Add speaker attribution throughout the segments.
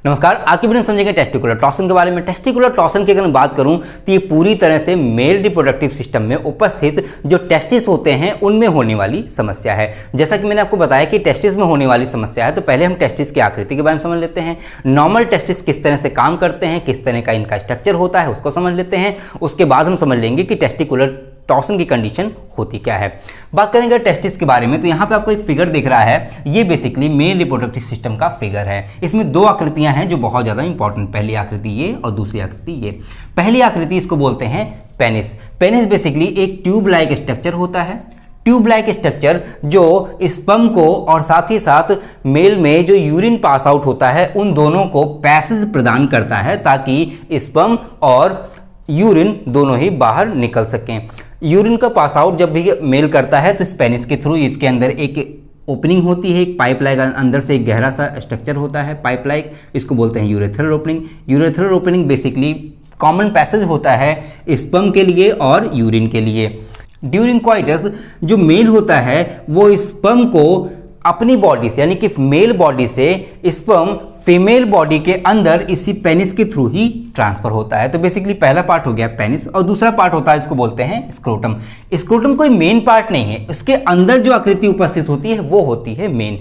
Speaker 1: नमस्कार। आज की वीडियो में समझेंगे टेस्टिकुलर टॉर्सन के बारे में। टेस्टिकुलर टॉर्सन की अगर मैं बात करूं तो ये पूरी तरह से मेल रिप्रोडक्टिव सिस्टम में उपस्थित जो टेस्टिस होते हैं उनमें होने वाली समस्या है। जैसा कि मैंने आपको बताया कि टेस्टिस में होने वाली समस्या है, तो पहले हम टेस्टिस की आकृति के बारे में समझ लेते हैं। नॉर्मल टेस्टिस किस तरह से काम करते हैं, किस तरह का इनका स्ट्रक्चर होता है, उसको समझ लेते हैं। उसके बाद हम समझ लेंगे कि टेस्टिकुलर टॉर्सन की कंडीशन होती क्या है। बात करेंगे टेस्टिस के बारे में, तो यहाँ पे आपको एक फिगर दिख रहा है, ये बेसिकली मेल रिप्रोडक्टिव सिस्टम का फिगर है। इसमें दो आकृतियां हैं जो बहुत ज़्यादा इंपॉर्टेंट, पहली आकृति ये और दूसरी आकृति ये। पहली आकृति इसको बोलते हैं पेनिस। पेनिस बेसिकली एक ट्यूब लाइक स्ट्रक्चर होता है। ट्यूब लाइक स्ट्रक्चर जो स्पर्म को और साथ ही साथ मेल में जो यूरिन पास आउट होता है उन दोनों को पैसेज प्रदान करता है ताकि स्पर्म और यूरिन दोनों ही बाहर निकल सकें। यूरिन का पास आउट जब भी मेल करता है तो इस पेनिस के थ्रू इसके अंदर एक ओपनिंग होती है, एक पाइप लाइक अंदर से एक गहरा सा स्ट्रक्चर होता है पाइप लाइक, इसको बोलते हैं urethral opening. Urethral opening basically common passage होता है स्पर्म के लिए और यूरिन के लिए। ड्यूरिंग क्वाइटस जो मेल होता है वो स्पर्म को अपनी बॉडी से यानी कि मेल बॉडी से स्पर्म फीमेल बॉडी के अंदर इसी पेनिस के थ्रू ही ट्रांसफर होता है। तो बेसिकली पहला पार्ट हो गया पेनिस और दूसरा पार्ट होता है, इसको बोलते हैं स्क्रोटम। स्क्रोटम कोई मेन पार्ट नहीं है, उसके अंदर जो आकृति उपस्थित होती है वो होती है मेन।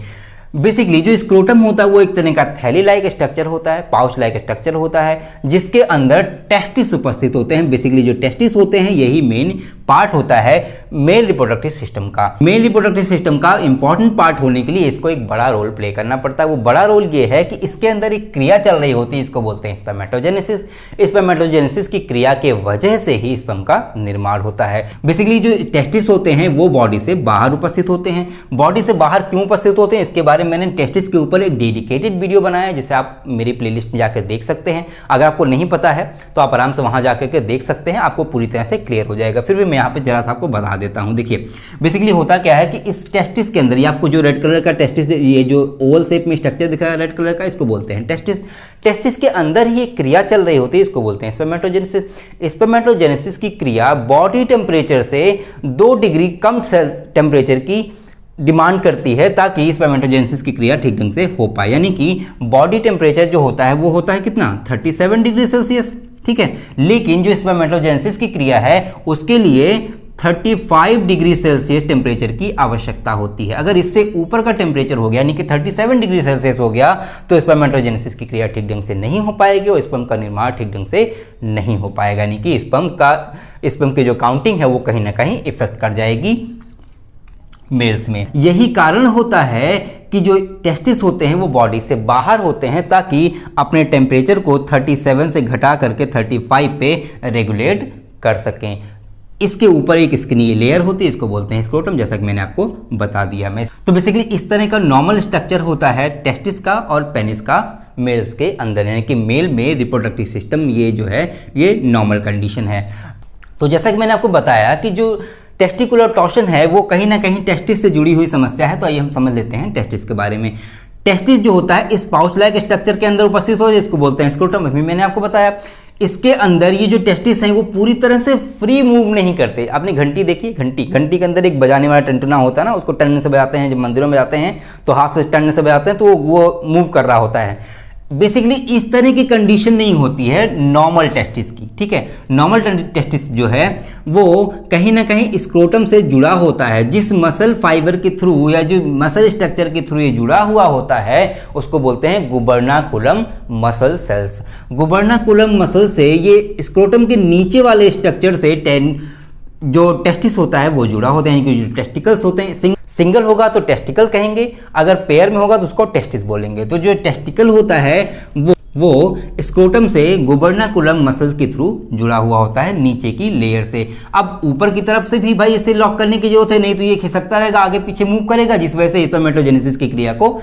Speaker 1: बेसिकली जो स्क्रोटम होता है वो एक तरह का थैली लाइक स्ट्रक्चर होता है, पाउच लाइक स्ट्रक्चर होता है जिसके अंदर टेस्टिस उपस्थित होते हैं। बेसिकली जो टेस्टिस होते हैं यही मेन पार्ट होता है मेल रिप्रोडक्टिव सिस्टम का। मेल रिप्रोडक्टिव सिस्टम का इंपॉर्टेंट पार्ट होने के लिए इसको एक बड़ा रोल प्ले करना पड़ता है। वो बड़ा रोल ये है कि इसके अंदर एक क्रिया चल रही होती है, इसको बोलते हैं स्पर्मेटोजेनेसिस। स्पर्मेटोजेनेसिस की क्रिया के वजह से ही स्पर्म का निर्माण होता है। बेसिकली जो टेस्टिस होते हैं वो बॉडी से बाहर उपस्थित होते हैं। बॉडी से बाहर क्यों उपस्थित होते हैं इसके बारे में मैंने टेस्टिस के ऊपर एक डेडिकेटेड वीडियो बनाया है जिसे आप मेरी प्लेलिस्ट में जाकर देख सकते हैं। अगर आपको नहीं पता है तो आप आराम से वहां जाकर के देख सकते हैं, आपको पूरी तरह से क्लियर हो जाएगा। फिर भी मैं यहाँ पे जरा सा आपको बता देता हूँ। देखिए बेसिकली होता क्या है कि इस टेस्टिस के अंदर ये आपको जो रेड कलर का टेस्टिस, ये जो ओवल शेप में स्ट्रक्चर दिख रहा है रेड कलर का, इसको बोलते हैं टेस्टिस। टेस्टिस के अंदर ही एक क्रिया चल रही होती है, इसको बोलते हैं स्पर्मेटोजेनेसिस। स्पर्मेटोजेनेसिस की क्रिया बॉडी टेम्परेचर से 2 डिग्री कम टेम्परेचर की डिमांड करती है ताकि स्पर्मेटोजेनेसिस की क्रिया ठीक ढंग से हो पाए। यानी कि बॉडी टेम्परेचर जो होता है वो होता है कितना, 37 डिग्री सेल्सियस, ठीक है। लेकिन जो स्पर्मेटोजेनेसिस की क्रिया है उसके लिए 35 डिग्री सेल्सियस टेम्परेचर की आवश्यकता होती है। अगर इससे ऊपर का टेम्परेचर हो गया यानी कि 37 डिग्री सेल्सियस हो गया तो स्पर्मेटोजेनेसिस की क्रिया ठीक ढंग से नहीं हो पाएगी और स्पर्म का निर्माण ठीक ढंग से नहीं हो पाएगा। यानी कि स्पर्म की जो काउंटिंग है वो कहीं ना कहीं इफेक्ट कर जाएगी मेल्स में। यही कारण होता है कि जो टेस्टिस होते हैं वो बॉडी से बाहर होते हैं ताकि अपने टेम्परेचर को 37 से घटा करके 35 पे रेगुलेट कर सकें। इसके ऊपर एक स्किनी लेयर होती है, इसको बोलते हैं स्क्रोटम, जैसा कि मैंने आपको बता दिया। मैं तो बेसिकली इस तरह का नॉर्मल स्ट्रक्चर होता है टेस्टिस का और पेनिस का मेल्स के अंदर, यानी कि मेल में रिप्रोडक्टिव सिस्टम ये जो है ये नॉर्मल कंडीशन है। तो जैसा कि मैंने आपको बताया कि जो टेस्टिकुलर टॉर्सन है वो कहीं ना कहीं टेस्टिस से जुड़ी हुई समस्या है। तो आइए हम समझ लेते हैं टेस्टिस के बारे में। टेस्टिस जो होता है इस पाउच लाइक स्ट्रक्चर के अंदर उपस्थित हो, इसको बोलते हैं स्क्रोटम। अभी मैंने आपको बताया इसके अंदर ये जो टेस्टिस हैं वो पूरी तरह से फ्री मूव नहीं करते। आपने घंटी देखी, घंटी के अंदर एक बजाने वाला टंटना होता है ना, उसको टन से बजाते हैं। जब मंदिरों में जाते हैं तो हाथ से टन से बजाते हैं तो वो मूव कर रहा होता है। बेसिकली इस तरह की कंडीशन नहीं होती है नॉर्मल टेस्टिस की, ठीक है। नॉर्मल टेस्टिस जो है वो कहीं ना कहीं स्क्रोटम से जुड़ा होता है। जिस मसल फाइबर के थ्रू या जो मसल स्ट्रक्चर के थ्रू ये जुड़ा हुआ होता है उसको बोलते हैं गुबर्नाकुलम मसल सेल्स। गुबर्नाकुलम मसल से ये स्क्रोटम के नीचे वाले स्ट्रक्चर से जो टेस्टिस होता है वो जुड़ा होता है। यानी कि जो टेस्टिकल्स होते हैं, सिंगल होगा तो टेस्टिकल कहेंगे, अगर पेयर में होगा तो उसको टेस्टिस बोलेंगे। तो जो टेस्टिकल होता है वो स्क्रोटम से गुबर्नाकुलम मसल के थ्रू जुड़ा हुआ होता है नीचे की लेयर से। अब ऊपर की तरफ से भी भाई इसे लॉक करने की जरूरत है, नहीं तो ये खिसकता रहेगा, आगे पीछे मूव करेगा, जिस वजह से स्पर्मेटोजेनेसिस की क्रिया को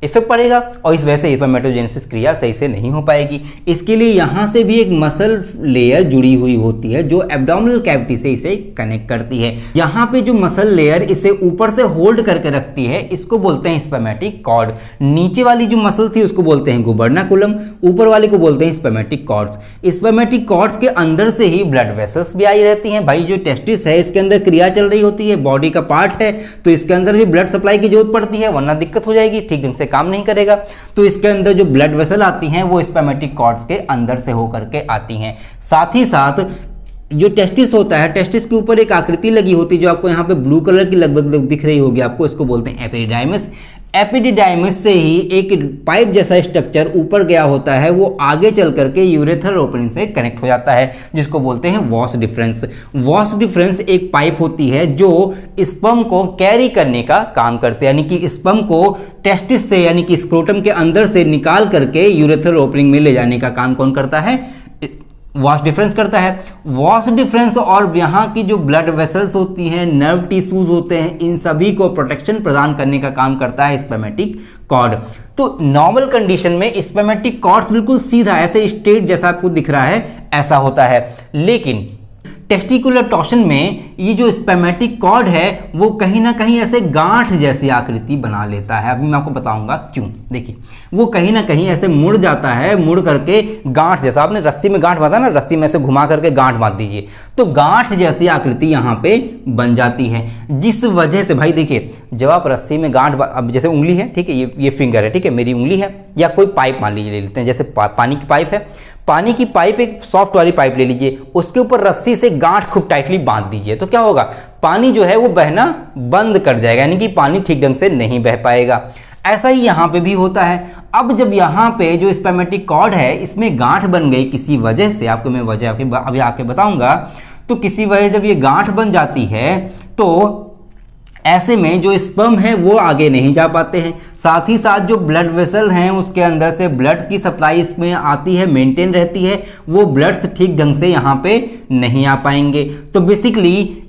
Speaker 1: इफेक्ट पड़ेगा और इस वजह से स्पर्मेटोजेनेसिस क्रिया सही से नहीं हो पाएगी। इसके लिए यहाँ से भी एक मसल लेयर जुड़ी हुई होती है जो एब्डोमिनल कैविटी से इसे कनेक्ट करती है। यहाँ पे जो मसल लेयर इसे ऊपर से होल्ड करके रखती है इसको बोलते हैं स्पर्मेटिक कॉर्ड। नीचे वाली जो मसल थी उसको बोलते हैं गुबर्नाकुलम, ऊपर वाले को बोलते हैं स्पर्मेटिक कॉर्ड्स। स्पर्मेटिक कॉर्ड्स के अंदर से ही ब्लड वेसल्स भी आई रहती हैं। भाई जो टेस्टिस है इसके अंदर क्रिया चल रही होती है, बॉडी का पार्ट है, तो इसके अंदर भी ब्लड सप्लाई की जरूरत पड़ती है, वरना दिक्कत हो जाएगी, ठीक ढंग से काम नहीं करेगा। तो इसके अंदर जो ब्लड वेसल आती हैं वो स्पर्मेटिक कॉर्ड्स के अंदर से होकर के आती हैं। साथ ही साथ जो टेस्टिस होता है, टेस्टिस के ऊपर एक आकृति लगी होती है जो आपको यहाँ पे ब्लू कलर की लगभग दिख रही होगी आपको, इसको बोलते हैं एपिडिडाइमिस। एपिडिडाइमिस से ही एक पाइप जैसा स्ट्रक्चर ऊपर गया होता है, वो आगे चल करके यूरेथ्रल ओपनिंग से कनेक्ट हो जाता है, जिसको बोलते हैं वॉस डिफरेंस। वॉस डिफरेंस एक पाइप होती है जो स्पर्म को कैरी करने का काम करते हैं, यानी कि स्पर्म को टेस्टिस से यानी कि स्क्रोटम के अंदर से निकाल करके यूरेथ्रल ओपनिंग में ले जाने का काम कौन करता है? वॉस डिफरेंस करता है। वॉस डिफरेंस और यहाँ की जो ब्लड वेसल्स होती हैं, नर्व टिश्यूज होते हैं, इन सभी को प्रोटेक्शन प्रदान करने का काम करता है स्पर्मेटिक कॉर्ड। तो नॉर्मल कंडीशन में स्पर्मेटिक कॉर्ड बिल्कुल सीधा ऐसे स्ट्रेट जैसा आपको दिख रहा है ऐसा होता है, लेकिन टेस्टिकुलर टॉर्शन में ये जो स्पर्मेटिक कॉर्ड है वो कहीं ना कहीं ऐसे गांठ जैसी आकृति बना लेता है। अभी मैं आपको बताऊंगा क्यों। देखिए, वो कहीं ना कहीं ऐसे मुड़ जाता है, मुड़ करके गांठ जैसा, आपने रस्सी में गांठ बांधा ना, रस्सी में से घुमा करके गांठ बांध दीजिए तो गांठ जैसी आकृति यहाँ पे बन जाती है, जिस वजह से भाई देखिए, जब आप रस्सी में गांठ, अब जैसे उंगली है, ठीक है, ये फिंगर है, ठीक है, मेरी उंगली है, या कोई पाइप मान लीजिए ले लेते हैं, जैसे पानी की पाइप है, पानी की पाइप एक सॉफ्ट वाली पाइप ले लीजिए, उसके ऊपर रस्सी से गांठ खूब टाइटली बांध दीजिए, तो क्या होगा? पानी जो है वो बहना बंद कर जाएगा, यानी कि पानी ठीक ढंग से नहीं बह पाएगा। ऐसा ही यहाँ पे भी होता है। अब जब यहाँ पे जो स्पर्मेटिक कॉर्ड है इसमें गांठ बन गई किसी वजह से, आपको मैं वजह अभी आके बताऊंगा, तो किसी वजह जब ये गांठ बन जाती है तो ऐसे में जो स्पर्म है वो आगे नहीं जा पाते हैं। साथ ही साथ जो ब्लड वेसल हैं उसके अंदर से ब्लड की सप्लाई इसमें आती है, मेंटेन रहती है, वो ब्लड्स ठीक ढंग से यहाँ पे नहीं आ पाएंगे। तो बेसिकली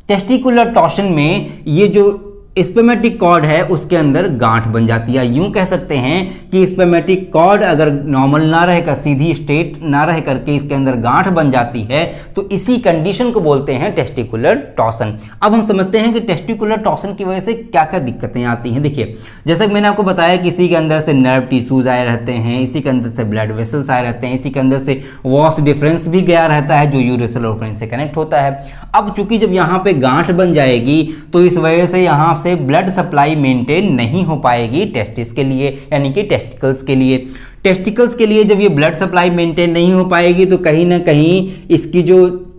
Speaker 1: टेस्टिकुलर टॉर्शन में ये जो स्पर्मेटिक कॉर्ड है उसके अंदर गांठ बन जाती है। यूं कह सकते हैं कि स्पर्मेटिक कॉर्ड अगर नॉर्मल ना रहकर, सीधी स्ट्रेट ना रह करके इसके अंदर गांठ बन जाती है तो इसी कंडीशन को बोलते हैं टेस्टिकुलर टॉर्सन। अब हम समझते हैं कि टेस्टिकुलर टॉर्सन की वजह से क्या क्या दिक्कतें आती हैं। देखिए, जैसा कि मैंने आपको बताया कि इसी के अंदर से नर्व टिश्यूज आए रहते हैं, इसी के अंदर से ब्लड वेसल्स आए रहते हैं, इसी के अंदर से वॉस डिफरेंस भी गया रहता है जो यूरेथ्रल ओपनिंग से कनेक्ट होता है। अब चूंकि जब यहाँ पे गांठ बन जाएगी तो इस वजह से यहाँ से ब्लड सप्लाई मेंटेन नहीं हो पाएगी टेस्टिस के लिए, यानी कि टेस्टिकल्स के लिए। टेस्टिकल्स के लिए जब ये ब्लड सप्लाई मेंटेन नहीं हो पाएगी तो कहीं ना कहीं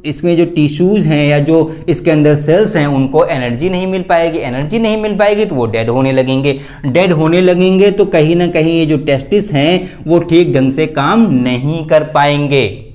Speaker 1: इसमें जो टिश्यूज हैं या जो इसके अंदर सेल्स हैं उनको एनर्जी नहीं मिल पाएगी। एनर्जी नहीं मिल पाएगी तो वो डेड होने लगेंगे। डेड होने लगेंगे तो कहीं ना कहीं ये जो टेस्टिस हैं वो ठीक ढंग से काम नहीं कर पाएंगे।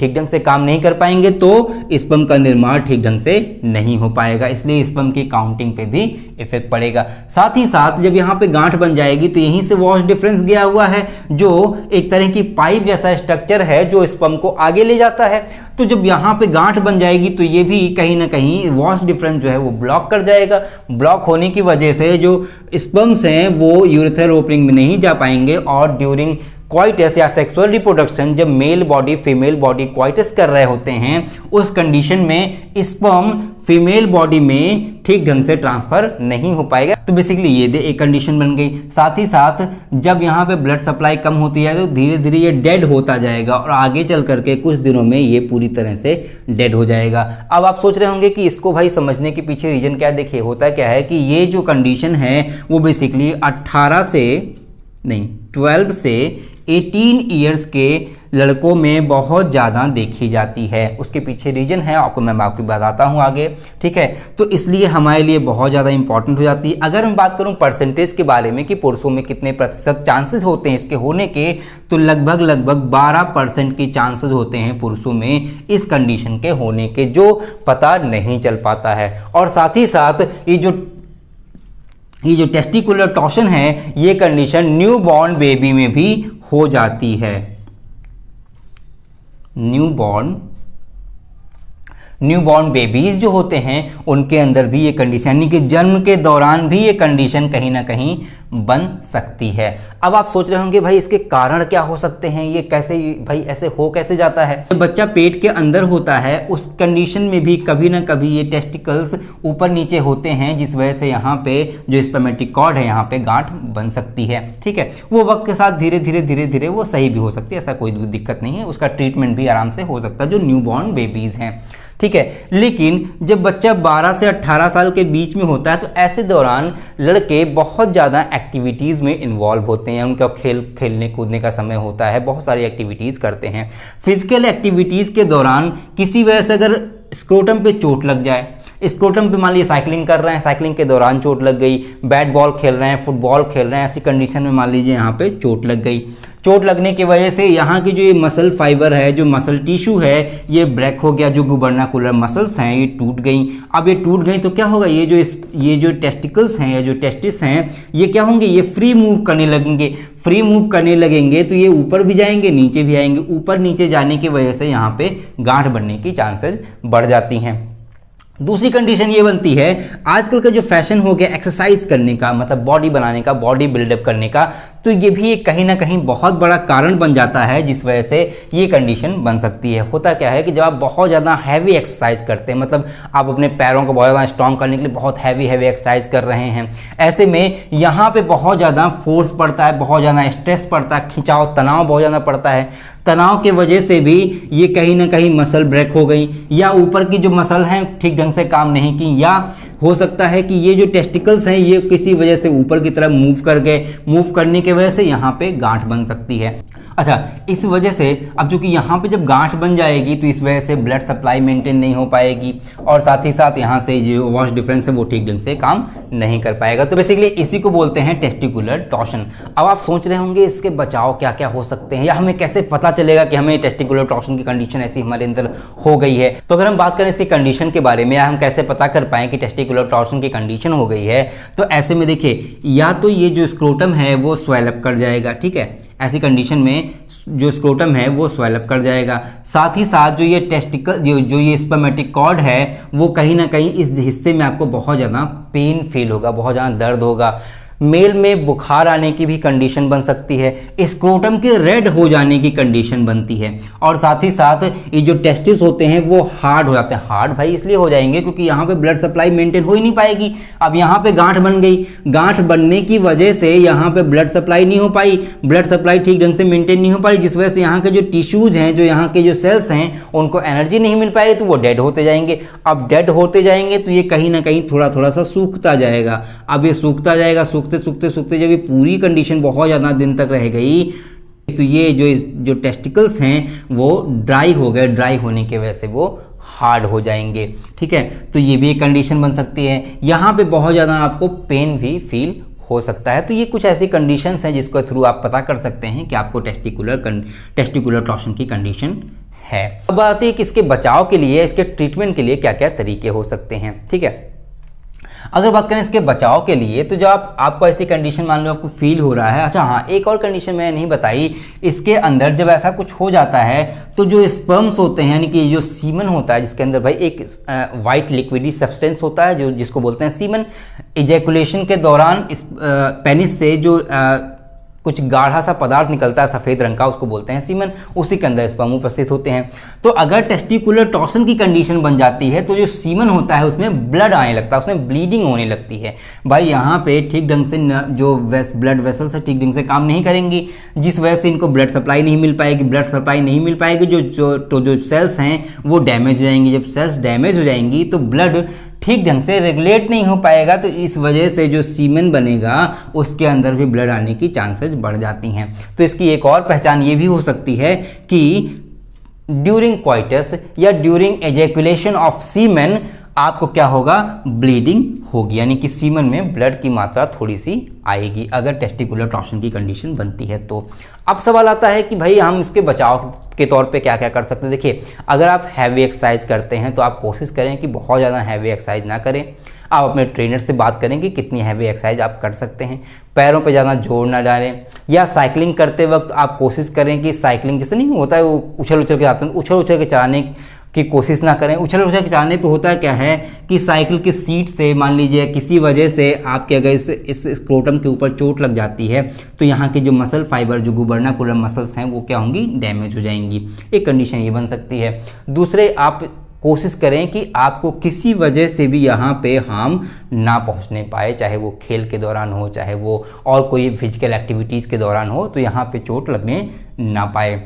Speaker 1: ठीक ढंग से काम नहीं कर पाएंगे तो स्पर्म का निर्माण ठीक ढंग से नहीं हो पाएगा, इसलिए स्पर्म की काउंटिंग पे भी इफेक्ट पड़ेगा। साथ ही साथ जब यहाँ पे गांठ बन जाएगी तो यहीं से वॉश डिफरेंस गया हुआ है जो एक तरह की पाइप जैसा स्ट्रक्चर है जो स्पर्म को आगे ले जाता है। तो जब यहाँ पे गांठ बन जाएगी तो ये भी कहीं ना कहीं वॉश डिफरेंस जो है वो ब्लॉक कर जाएगा। ब्लॉक होने की वजह से जो स्पर्म्स हैं वो यूरेथ्रल ओपनिंग में नहीं जा पाएंगे और ड्यूरिंग क्वाइटस या सेक्सुअल रिप्रोडक्शन जब male body female body coitus कर रहे होते हैं उस कंडीशन में स्पर्म फीमेल बॉडी में ठीक ढंग से ट्रांसफर नहीं हो पाएगा। तो बेसिकली ये एक कंडीशन बन गई। साथ ही साथ जब यहाँ पे ब्लड सप्लाई कम होती है तो धीरे धीरे ये डेड होता जाएगा और आगे चल करके कुछ दिनों में ये पूरी तरह से डेड हो जाएगा। अब आप सोच रहे होंगे कि इसको भाई समझने के पीछे रीजन क्या है। देखिए, होता क्या है कि ये जो कंडीशन है वो बेसिकली 12 से 18 ईयर्स के लड़कों में बहुत ज़्यादा देखी जाती है। उसके पीछे रीजन है, आपको मैं आपको बताता हूँ आगे, ठीक है। तो इसलिए हमारे लिए बहुत ज़्यादा इंपॉर्टेंट हो जाती है। अगर मैं बात करूँ परसेंटेज के बारे में कि पुरुषों में कितने प्रतिशत चांसेस होते हैं इसके होने के, तो लगभग 12% की चांसेस होते हैं पुरुषों में इस कंडीशन के होने के, जो पता नहीं चल पाता है। और साथ ही साथ ये जो टेस्टिकुलर टॉर्शन है ये कंडीशन न्यू बॉर्न बेबी में भी हो जाती है। न्यू बॉर्न बेबीज जो होते हैं उनके अंदर भी ये कंडीशन, यानी कि जन्म के दौरान भी ये कंडीशन कहीं ना कहीं बन सकती है। अब आप सोच रहे होंगे भाई इसके कारण क्या हो सकते हैं, ये कैसे भाई ऐसे हो कैसे जाता है। जब बच्चा पेट के अंदर होता है उस कंडीशन में भी कभी ना कभी ये टेस्टिकल्स ऊपर नीचे होते हैं, जिस वजह से यहाँ पे जो स्पर्मेटिक कॉर्ड है यहाँ पे गांठ बन सकती है, ठीक है। वो वक्त के साथ धीरे धीरे वो सही भी हो सकती है, ऐसा कोई दिक्कत नहीं है। उसका ट्रीटमेंट भी आराम से हो सकता है जो न्यू बॉर्न बेबीज हैं, ठीक है। लेकिन जब बच्चा 12 से 18 साल के बीच में होता है तो ऐसे दौरान लड़के बहुत ज़्यादा एक्टिविटीज़ में इन्वॉल्व होते हैं, उनका खेलने कूदने का समय होता है, बहुत सारी एक्टिविटीज़ करते हैं। फिजिकल एक्टिविटीज़ के दौरान किसी वजह से अगर स्क्रोटम पे चोट लग जाए, स्क्रोटम पे मान लीजिए साइकिलिंग कर रहे हैं, साइकिलिंग के दौरान चोट लग गई, बैट बॉल खेल रहे हैं, फुटबॉल खेल रहे हैं, ऐसी कंडीशन में मान लीजिए यहाँ पे चोट लग गई, चोट लगने की वजह से यहाँ की जो ये मसल फाइबर है, जो मसल टिश्यू है, ये ब्रेक हो गया, जो गुबर्नाकुलर मसल्स हैं ये टूट गई। अब ये टूट गई तो क्या होगा, ये जो टेस्टिकल्स हैं या जो टेस्टिस हैं ये क्या होंगे, ये फ्री मूव करने लगेंगे। फ्री मूव करने लगेंगे तो ये ऊपर भी जाएंगे, नीचे भी आएंगे। ऊपर नीचे जाने की वजह से यहाँ पे गांठ बनने की चांसेस बढ़ जाती हैं। दूसरी कंडीशन ये बनती है, आजकल का जो फैशन हो गया एक्सरसाइज करने का, मतलब बॉडी बनाने का, बॉडी बिल्डअप करने का, तो ये भी एक कहीं ना कहीं बहुत बड़ा कारण बन जाता है जिस वजह से ये कंडीशन बन सकती है। होता क्या है कि जब आप बहुत ज़्यादा हैवी एक्सरसाइज करते हैं, मतलब आप अपने पैरों को बहुत ज़्यादा स्ट्रॉन्ग करने के लिए बहुत हैवी एक्सरसाइज कर रहे हैं, ऐसे में यहाँ पे बहुत ज़्यादा फोर्स पड़ता है, बहुत ज़्यादा स्ट्रेस पड़ता है, खिंचाव तनाव बहुत ज़्यादा पड़ता है। तनाव के वजह से भी ये कहीं ना कहीं मसल ब्रेक हो गई, या ऊपर की जो मसल हैं ठीक ढंग से काम नहीं की, या हो सकता है कि ये जो टेस्टिकल्स हैं ये किसी वजह से ऊपर की तरफ मूव कर गए, मूव करने की वजह से यहाँ पे गांठ बन सकती है। अच्छा, इस वजह से अब चूंकि यहाँ पे जब गांठ बन जाएगी तो इस वजह से ब्लड सप्लाई मेंटेन नहीं हो पाएगी, और साथ ही साथ यहाँ से जो वॉश डिफरेंस है वो ठीक ढंग से काम नहीं कर पाएगा। तो बेसिकली इसी को बोलते हैं टेस्टिकुलर टॉर्शन। अब आप सोच रहे होंगे इसके बचाव क्या क्या हो सकते हैं, या हमें कैसे पता चलेगा कि हमें टेस्टिकुलर टॉर्शन की कंडीशन ऐसी हमारे अंदर हो गई है। तो अगर हम बात करें इसकी कंडीशन के बारे में, या हम कैसे पता कर पाएं कि टेस्टिकुलर टॉर्शन की कंडीशन हो गई है, तो ऐसे में देखिए, या तो ये जो स्क्रोटम है वो स्वेलअप कर जाएगा, ठीक है, ऐसी कंडीशन में जो स्क्रोटम है वो स्वेलअप कर जाएगा। साथ ही साथ जो ये टेस्टिकल जो ये स्पर्मेटिक कॉर्ड है वो कहीं ना कहीं इस हिस्से में आपको बहुत ज़्यादा पेन फील होगा, बहुत ज़्यादा दर्द होगा। मेल में बुखार आने की भी कंडीशन बन सकती है, स्क्रोटम के रेड हो जाने की कंडीशन बनती है, और साथ ही साथ ये जो टेस्टिस होते हैं वो हार्ड हो जाते हैं। हार्ड भाई इसलिए हो जाएंगे क्योंकि यहाँ पे ब्लड सप्लाई मेंटेन हो ही नहीं पाएगी। अब यहाँ पे गांठ बन गई, गांठ बनने की वजह से यहाँ पे ब्लड सप्लाई नहीं हो पाई, ब्लड सप्लाई ठीक ढंग से मेंटेन नहीं हो पाई, जिस वजह से यहाँ के जो टिश्यूज हैं, जो यहाँ के जो सेल्स हैं, उनको एनर्जी नहीं मिल पाएगी तो वो डेड होते जाएंगे। अब डेड होते जाएंगे तो ये कहीं ना कहीं थोड़ा थोड़ा सा सूखता जाएगा। अब ये सूखता जाएगा, सूखते सूखते जब ये पूरी कंडीशन बहुत ज़्यादा दिन तक रह गई तो ये जो टेस्टिकल्स हैं वो ड्राई हो गए, ड्राई होने की वजह से वो हार्ड हो जाएंगे, ठीक है। तो ये भी एक कंडीशन बन सकती है। यहाँ पे बहुत ज़्यादा आपको पेन भी फील हो सकता है। तो ये कुछ ऐसी कंडीशंस हैं जिसके थ्रू आप पता कर सकते हैं कि आपको टेस्टिकुलर टॉर्शन की कंडीशन है। अब आती है कि इसके बचाव के लिए, इसके ट्रीटमेंट के लिए क्या क्या तरीके हो सकते हैं, ठीक है। अगर बात करें इसके बचाव के लिए, तो जब आपको ऐसी कंडीशन मान लो आपको फील हो रहा है, अच्छा हाँ, एक और कंडीशन मैंने नहीं बताई, इसके अंदर जब ऐसा कुछ हो जाता है तो जो स्पर्म्स होते हैं, यानी कि जो सीमन होता है जिसके अंदर भाई एक वाइट लिक्विडी सब्सटेंस होता है जो जिसको बोलते हैं सीमन, इजैकुलेशन के दौरान इस पेनिस से जो कुछ गाढ़ा सा पदार्थ निकलता है सफ़ेद रंग का, उसको बोलते हैं सीमन, उसी के अंदर स्पर्म उपस्थित होते हैं। तो अगर टेस्टिकुलर टॉर्शन की कंडीशन बन जाती है तो जो सीमन होता है उसमें ब्लड आने लगता है, उसमें ब्लीडिंग होने लगती है। भाई यहाँ पे ठीक ढंग से जो ब्लड वेसल्स है ठीक ढंग से काम नहीं करेंगी, जिस वजह से इनको ब्लड सप्लाई नहीं मिल पाएगी। ब्लड सप्लाई नहीं मिल पाएगी, जो सेल्स हैं वो डैमेज हो जाएंगी। जब सेल्स डैमेज हो जाएंगी तो ब्लड ठीक ढंग से रेगुलेट नहीं हो पाएगा, तो इस वजह से जो सीमेन बनेगा उसके अंदर भी ब्लड आने की चांसेस बढ़ जाती हैं। तो इसकी एक और पहचान ये भी हो सकती है कि ड्यूरिंग क्वाइटस या ड्यूरिंग एजैकुलेशन ऑफ सीमेन आपको क्या होगा, ब्लीडिंग होगी, यानी कि सीमन में ब्लड की मात्रा थोड़ी सी आएगी अगर टेस्टिकुलर टॉर्शन की कंडीशन बनती है। तो अब सवाल आता है कि भाई हम इसके बचाव के तौर पे क्या क्या कर सकते हैं। देखिए, अगर आप हैवी एक्सरसाइज करते हैं तो आप कोशिश करें कि बहुत ज़्यादा हैवी एक्सरसाइज ना करें। आप अपने ट्रेनर से बात करें कि कितनी हैवी एक्सरसाइज आप कर सकते हैं, पैरों पे ज़्यादा जोर ना डालें। या साइकिलिंग करते वक्त आप कोशिश करें कि साइकिलिंग जैसे नहीं होता है वो उछल के आते हैं, उछल के चलाने की कोशिश ना करें। उछल के चलाने पे होता क्या है कि साइकिल की सीट से मान लीजिए किसी वजह से आपके अगर इस स्क्रोटम के ऊपर चोट लग जाती है तो यहाँ के जो मसल फाइबर, जो गुबर्नाकुलर मसल्स हैं वो क्या होंगी, डैमेज हो जाएंगी। एक कंडीशन ये बन सकती है। दूसरे, आप कोशिश करें कि आपको किसी वजह से भी यहाँ पे हार्म ना पहुँचने पाए, चाहे वो खेल के दौरान हो, चाहे वो और कोई फिजिकल एक्टिविटीज़ के दौरान हो, तो यहाँ पे चोट लगने ना पाए।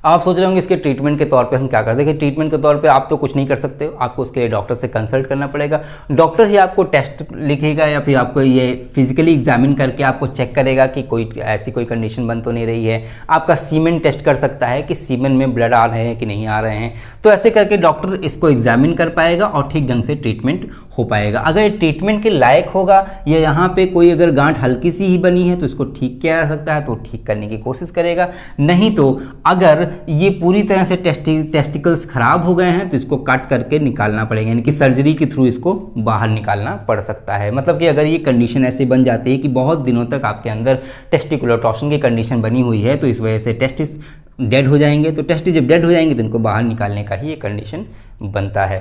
Speaker 1: आप सोच रहे होंगे इसके ट्रीटमेंट के तौर पे हम क्या कर देखिए, ट्रीटमेंट के तौर पे आप तो कुछ नहीं कर सकते हो, आपको उसके लिए डॉक्टर से कंसल्ट करना पड़ेगा। डॉक्टर ही आपको टेस्ट लिखेगा या फिर आपको ये फिजिकली एग्जामिन करके आपको चेक करेगा कि कोई ऐसी कोई कंडीशन बन तो नहीं रही है। आपका सीमेन टेस्ट कर सकता है कि सीमेन में ब्लड आ रहे हैं कि नहीं आ रहे हैं। तो ऐसे करके डॉक्टर इसको एग्जामिन कर पाएगा और ठीक ढंग से ट्रीटमेंट हो पाएगा। अगर ट्रीटमेंट के लायक होगा या यहाँ पे कोई अगर गांठ हल्की सी ही बनी है तो इसको ठीक किया जा सकता है, तो ठीक करने की कोशिश करेगा। नहीं तो अगर ये पूरी तरह से टेस्टिकल्स खराब हो गए हैं तो इसको कट करके निकालना पड़ेगा, यानी कि सर्जरी के थ्रू इसको बाहर निकालना पड़ सकता है। मतलब कि अगर ये कंडीशन ऐसी बन जाती है कि बहुत दिनों तक आपके अंदर टेस्टिकुलर टॉर्सन की कंडीशन बनी हुई है तो इस वजह से टेस्टिस डेड हो जाएंगे। तो टेस्टिस जब डेड हो जाएंगे तो इनको बाहर निकालने का ही ये कंडीशन बनता है।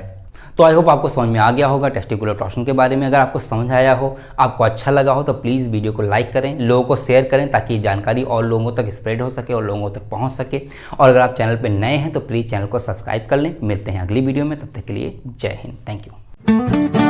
Speaker 1: तो आई होप आपको समझ में आ गया होगा टेस्टिकुलर टॉर्सन के बारे में। अगर आपको समझ आया हो, आपको अच्छा लगा हो तो प्लीज़ वीडियो को लाइक करें, लोगों को शेयर करें ताकि जानकारी और लोगों तक स्प्रेड हो सके और लोगों तक पहुंच सके। और अगर आप चैनल पर नए हैं तो प्लीज़ चैनल को सब्सक्राइब कर लें। मिलते हैं अगली वीडियो में, तब तक के लिए जय हिंद, थैंक यू।